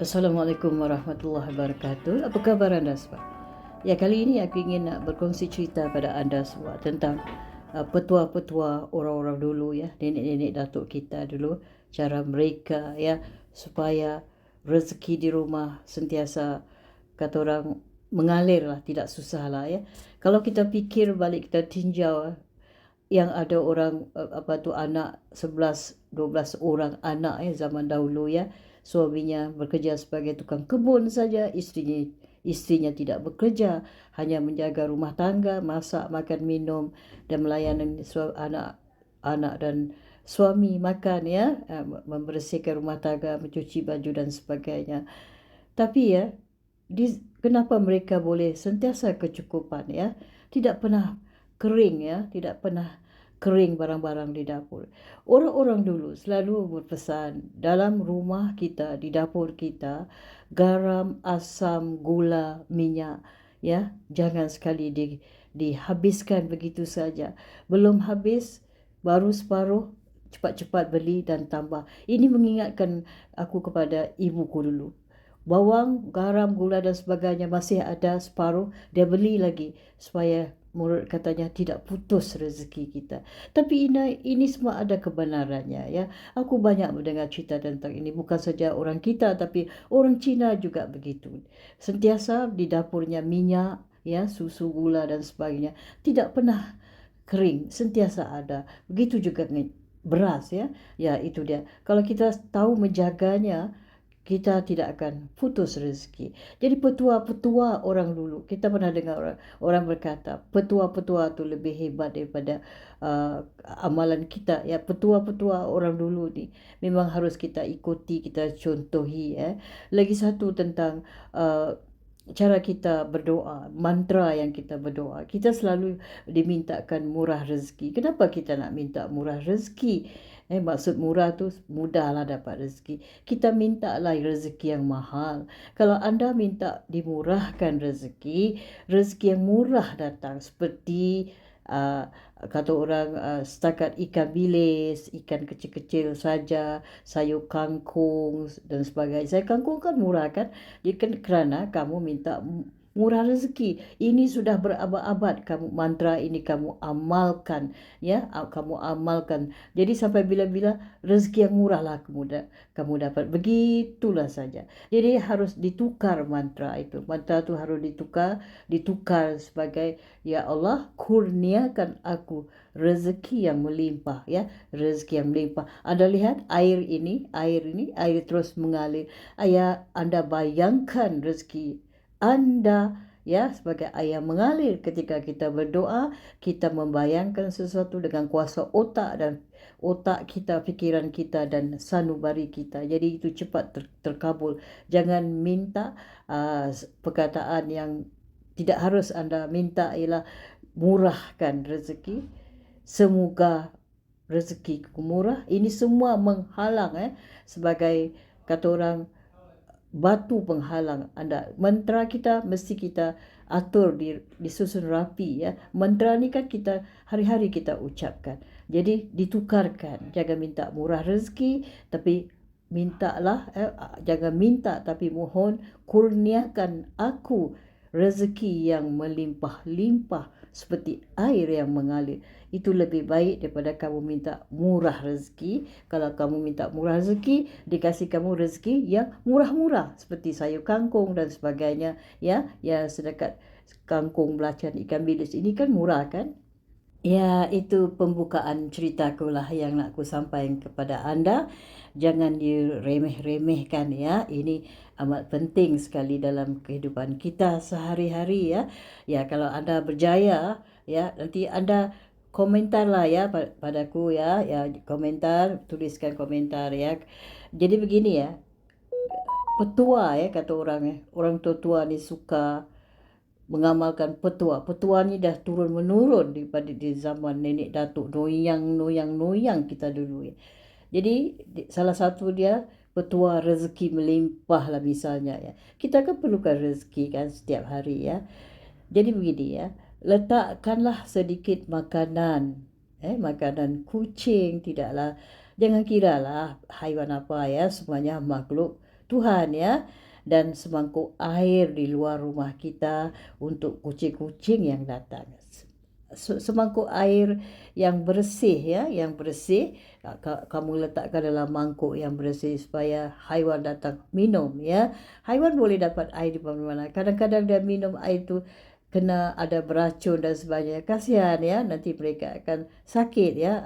Assalamualaikum warahmatullahi wabarakatuh. Apa khabar anda semua? Ya, kali ini aku ingin nak berkongsi cerita pada anda semua tentang petua-petua orang-orang dulu ya, nenek-nenek datuk kita dulu, cara mereka ya supaya rezeki di rumah sentiasa kata orang mengalir lah, tidak susah lah ya. Kalau kita fikir balik, kita tinjau yang ada orang anak 11 12 orang anak zaman dahulu ya, suaminya bekerja sebagai tukang kebun saja, istrinya tidak bekerja, hanya menjaga rumah tangga, masak, makan, minum dan melayani anak dan suami makan ya, membersihkan rumah tangga, mencuci baju dan sebagainya. Tapi ya, kenapa mereka boleh sentiasa kecukupan ya, tidak pernah kering ya, tidak pernah kering barang-barang di dapur. Orang-orang dulu selalu berpesan dalam rumah kita, di dapur kita, garam, asam, gula, minyak ya, jangan sekali dihabiskan begitu saja. Belum habis, baru separuh, cepat-cepat beli dan tambah. Ini mengingatkan aku kepada ibuku dulu. Bawang, garam, gula dan sebagainya masih ada separuh, dia beli lagi supaya menurut katanya tidak putus rezeki kita. Tapi ini semua ada kebenarannya ya. Aku banyak mendengar cerita tentang ini, bukan saja orang kita tapi orang Cina juga begitu. Sentiasa di dapurnya minyak ya, susu, gula dan sebagainya, tidak pernah kering, sentiasa ada. Begitu juga dengan beras ya. Ya, itu dia. Kalau kita tahu menjaganya, kita tidak akan putus rezeki. Jadi petua-petua orang dulu, kita pernah dengar orang berkata, petua-petua tu lebih hebat daripada amalan kita. Ya, petua-petua orang dulu ni memang harus kita ikuti, kita contohi. Lagi satu tentang cara kita berdoa, mantra yang kita berdoa. Kita selalu dimintakan murah rezeki. Kenapa kita nak minta murah rezeki? Maksud murah tu mudahlah dapat rezeki. Kita minta lah rezeki yang mahal. Kalau anda minta dimurahkan rezeki, rezeki yang murah datang seperti kata orang setakat ikan bilis, ikan kecil-kecil saja, sayur kangkung dan sebagainya. Sayur kangkung kan murah kan? Jadi kan kerana kamu minta murah rezeki. Ini sudah berabad-abad kamu mantra ini kamu amalkan ya, kamu amalkan. Jadi sampai bila-bila rezeki yang murah lah kamu dapat. Begitulah saja. Jadi harus ditukar mantra itu. Mantra itu harus ditukar sebagai ya Allah, kurniakan aku rezeki yang melimpah ya, rezeki yang melimpah. Anda lihat air ini terus mengalir. Anda bayangkan rezeki anda ya sebagai air mengalir. Ketika kita berdoa, kita membayangkan sesuatu dengan kuasa otak kita, fikiran kita dan sanubari kita. Jadi itu cepat terkabul. Jangan minta perkataan yang tidak harus anda minta, ialah murahkan rezeki. Semoga rezeki murah. Ini semua menghalang sebagai kata orang batu penghalang anda. Mantra kita mesti kita atur, disusun rapi ya. Mantra ni kan kita hari-hari kita ucapkan. Jadi ditukarkan. Jangan minta murah rezeki, tapi mintalah jangan minta tapi mohon kurniakan aku rezeki yang melimpah-limpah seperti air yang mengalir. Itu lebih baik daripada kamu minta murah rezeki. Kalau kamu minta murah rezeki, dikasih kamu rezeki yang murah-murah seperti sayur kangkung dan sebagainya ya. Ya, sedekat kangkung, belacan, ikan bilis ini kan murah kan. Ya, itu pembukaan ceritaku lah yang nak aku sampaikan kepada anda. Jangan diremeh-remehkan ya. Ini amat penting sekali dalam kehidupan kita sehari-hari ya. Ya, kalau anda berjaya ya, nanti anda komentar lah ya padaku ya. Ya, komentar, tuliskan komentar ya. Jadi begini ya. Petua ya kata orang orang tua-tua ni suka mengamalkan petua. Petua ni dah turun-menurun daripada di zaman nenek datuk, noyang kita dulu ya. Jadi salah satu dia petua rezeki melimpah lah misalnya ya. Kita kan perlukan rezeki kan setiap hari ya. Jadi begini ya, letakkanlah sedikit makanan. Makanan kucing, tidaklah, jangan kira lah haiwan apa ya, semuanya makhluk Tuhan ya, dan semangkuk air di luar rumah kita untuk kucing-kucing yang datang. Semangkuk air yang bersih ya, yang bersih kamu letakkan dalam mangkuk yang bersih supaya haiwan datang minum ya. Haiwan boleh dapat air di mana-mana. Kadang-kadang dia minum air tu kena ada beracun dan sebagainya. Kasihan ya, nanti mereka akan sakit ya.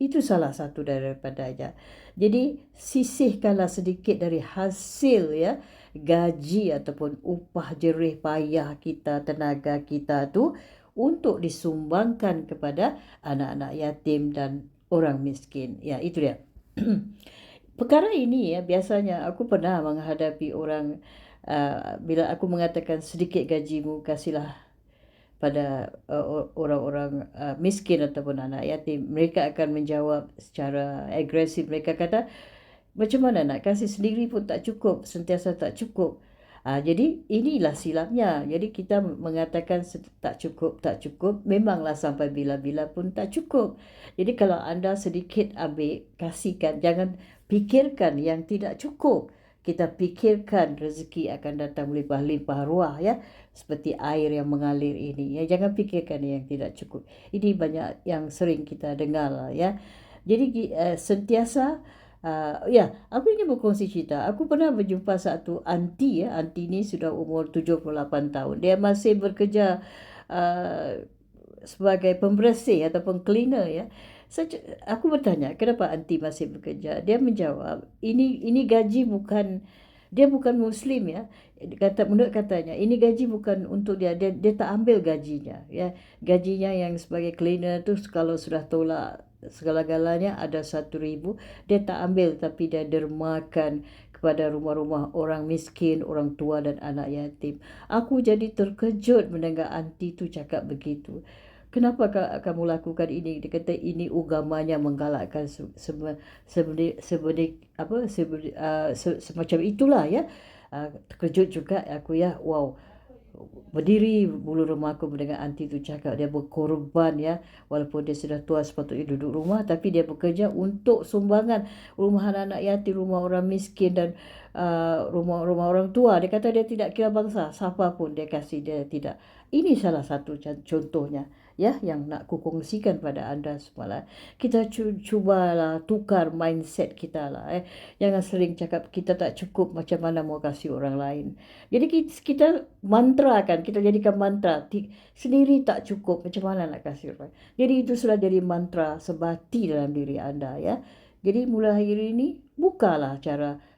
Itu salah satu daripadanya. Jadi sisihkanlah sedikit dari hasil ya, gaji ataupun upah jerih payah kita, tenaga kita tu untuk disumbangkan kepada anak-anak yatim dan orang miskin. Ya, itu dia. Perkara ini ya, biasanya aku pernah menghadapi orang bila aku mengatakan sedikit gajimu kasihlah pada orang-orang miskin ataupun anak yatim, mereka akan menjawab secara agresif. Mereka kata, macam mana nak kasih sendiri pun tak cukup, sentiasa tak cukup. Jadi inilah silapnya. Jadi kita mengatakan tak cukup, memanglah sampai bila-bila pun tak cukup. Jadi kalau anda sedikit ambil, kasihkan. Jangan pikirkan yang tidak cukup. Kita pikirkan rezeki akan datang berlimpah-limpah ruah ya. Seperti air yang mengalir ini. Ya, jangan pikirkan yang tidak cukup. Ini banyak yang sering kita dengar lah ya. Jadi sentiasa ya, aku ingin berkongsi cerita. Aku pernah berjumpa satu aunty ya. Aunty ni sudah umur 78 tahun. Dia masih bekerja sebagai pembersih ataupun cleaner ya. Aku bertanya, kenapa aunty masih bekerja? Dia menjawab, ini gaji bukan, dia bukan Muslim ya. Menurut katanya, ini gaji bukan untuk dia. Dia tak ambil gajinya ya. Gajinya yang sebagai cleaner tu kalau sudah tolak segala-galanya ada 1,000, dia tak ambil, tapi dia dermakan kepada rumah-rumah orang miskin, orang tua dan anak yatim. Aku jadi terkejut mendengar aunty tu cakap begitu. Kenapa kamu lakukan ini? Dia kata ini agamanya menggalakkan semacam itulah ya. Terkejut juga aku ya. Wow. Berdiri bulu remaku mendengar aunty tu cakap dia berkorban ya, walaupun dia sudah tua sepatutnya duduk rumah, tapi dia bekerja untuk sumbangan rumah anak-anak yatim, rumah orang miskin dan rumah orang tua. Dia kata dia tidak kira bangsa, siapa pun dia kasih, dia tidak. Ini salah satu contohnya ya yang nak kukongsikan pada anda semua. Kita cubalah tukar mindset kita lah. Jangan sering cakap kita tak cukup, macam mana mau kasih orang lain. Jadi kita mantra kan, kita jadikan mantra sendiri tak cukup, macam mana nak kasih orang. Jadi itu sudah jadi mantra sebati dalam diri anda ya. Jadi mulai hari ini bukalah cara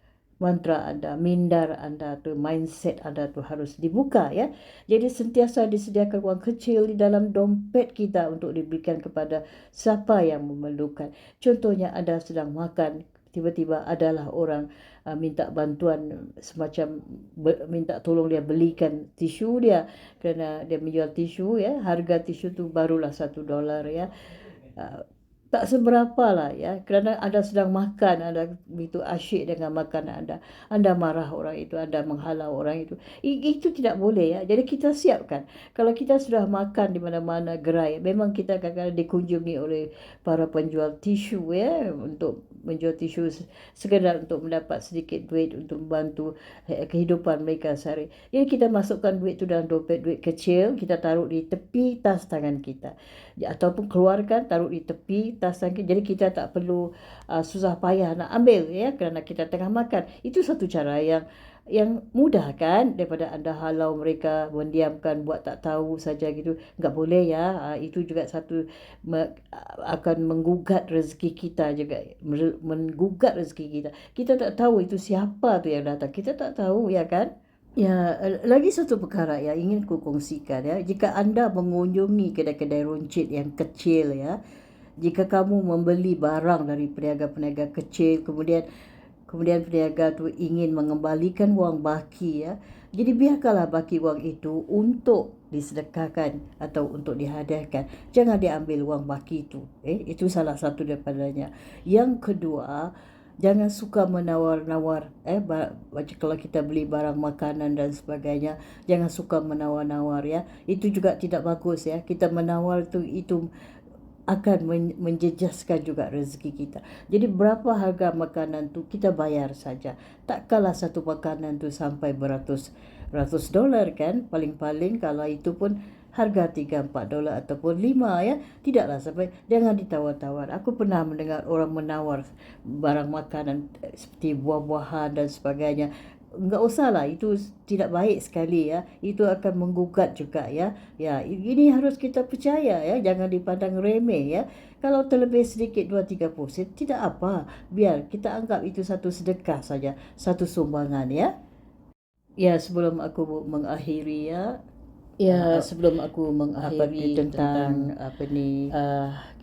mantra anda, mindar anda tu, mindset anda tu harus dibuka ya. Jadi sentiasa disediakan wang kecil di dalam dompet kita untuk diberikan kepada siapa yang memerlukan. Contohnya anda sedang makan, tiba-tiba adalah orang minta bantuan, semacam minta tolong dia belikan tisu dia, kerana dia menjual tisu ya, harga tisu tu barulah $1 ya. Tak seberapa lah ya, kerana anda sedang makan, anda begitu asyik dengan makanan anda marah orang itu, anda menghalau orang itu. Itu tidak boleh ya. Jadi kita siapkan, kalau kita sudah makan di mana-mana gerai, memang kita kadang-kadang dikunjungi oleh para penjual tisu ya, untuk menjual tisu sekedar untuk mendapat sedikit duit untuk membantu kehidupan mereka sehari. Jadi kita masukkan duit itu dalam dompet, duit kecil, kita taruh di tepi tas tangan kita, ataupun keluarkan, taruh di tepi tas tangan kita. Jadi kita tak perlu susah payah nak ambil ya, kerana kita tengah makan. Itu satu cara yang mudah kan, daripada anda halau mereka, mendiamkan, buat tak tahu saja gitu. Enggak boleh ya. Itu juga satu akan menggugat rezeki kita juga, menggugat rezeki kita. Kita tak tahu itu siapa tu yang datang, kita tak tahu ya kan. Ya, lagi satu perkara yang ingin ku kongsikan ya. Jika anda mengunjungi kedai-kedai runcit yang kecil ya, jika kamu membeli barang dari peniaga-peniaga kecil, kemudian peniaga tu ingin mengembalikan wang baki ya, jadi biarkanlah baki wang itu untuk disedekahkan atau untuk dihadiahkan. Jangan diambil wang baki itu. Itu salah satu daripadanya. Yang kedua, jangan suka menawar-nawar. Kalau kita beli barang makanan dan sebagainya, jangan suka menawar-nawar ya. Itu juga tidak bagus ya. Kita menawar itu akan menjejaskan juga rezeki kita. Jadi berapa harga makanan tu kita bayar saja. Tak kalah satu makanan tu sampai beratus dolar kan. Paling-paling kalau itu pun harga 3-4 dolar ataupun 5 ya. Tidaklah sampai, jangan ditawar-tawar. Aku pernah mendengar orang menawar barang makanan seperti buah-buahan dan sebagainya. Enggak usahlah, itu tidak baik sekali ya. Itu akan menggugat juga ya. Ya, ini harus kita percaya ya, jangan dipandang remeh ya. Kalau terlebih sedikit 2-3%, tidak apa. Biar kita anggap itu satu sedekah saja, satu sumbangan ya. Ya, sebelum aku mengakhiri ya, sebelum aku mengakhiri tentang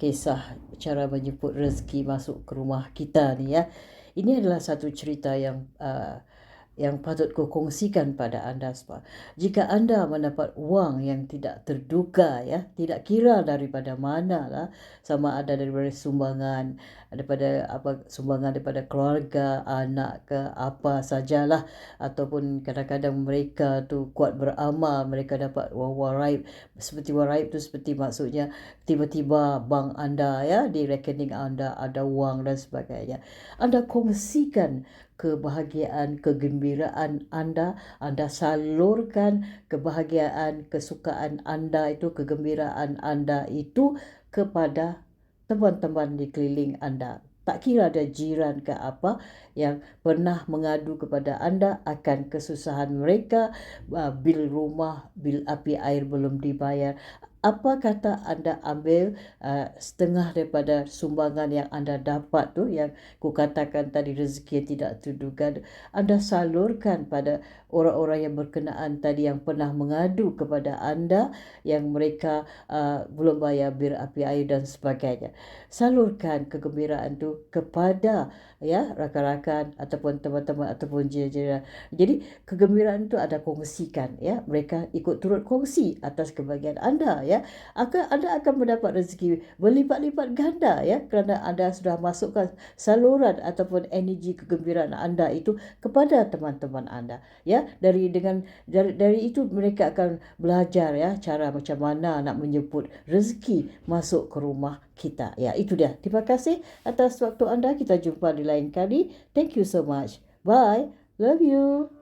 kisah cara menjemput rezeki masuk ke rumah kita ni ya. Ini adalah satu cerita yang patut kukongsikan pada anda semua. Jika anda mendapat wang yang tidak terduga ya, tidak kira daripada mana lah, sama ada daripada sumbangan, daripada keluarga, anak ke apa sajalah, ataupun kadang-kadang mereka tu kuat beramal, mereka dapat waraib. Seperti waraib tu seperti maksudnya tiba-tiba bank anda ya, di rekening anda ada wang dan sebagainya. Anda kongsikan kebahagiaan, kegembiraan anda salurkan kebahagiaan, kesukaan anda itu, kegembiraan anda itu kepada teman-teman di keliling anda. Tak kira ada jiran ke apa yang pernah mengadu kepada anda akan kesusahan mereka, bil rumah, bil api air belum dibayar. Apa kata anda ambil setengah daripada sumbangan yang anda dapat tu, yang ku katakan tadi rezeki yang tidak terduga, anda salurkan pada orang-orang yang berkenaan tadi yang pernah mengadu kepada anda, yang mereka belum bayar bil api air dan sebagainya. Salurkan kegembiraan tu kepada ya rakan-rakan ataupun teman-teman ataupun jiran-jiran. Jadi kegembiraan tu ada kongsikan ya, mereka ikut turut kongsi atas kebahagiaan anda ya. Anda akan mendapat rezeki berlipat-lipat ganda ya, kerana anda sudah masukkan saluran ataupun energi kegembiraan anda itu kepada teman-teman anda ya. Dari itu mereka akan belajar ya cara macam mana nak menjemput rezeki masuk ke rumah kita ya. Itu dia. Terima kasih atas waktu anda. Kita jumpa di lain kali. Thank you so much. Bye. Love you.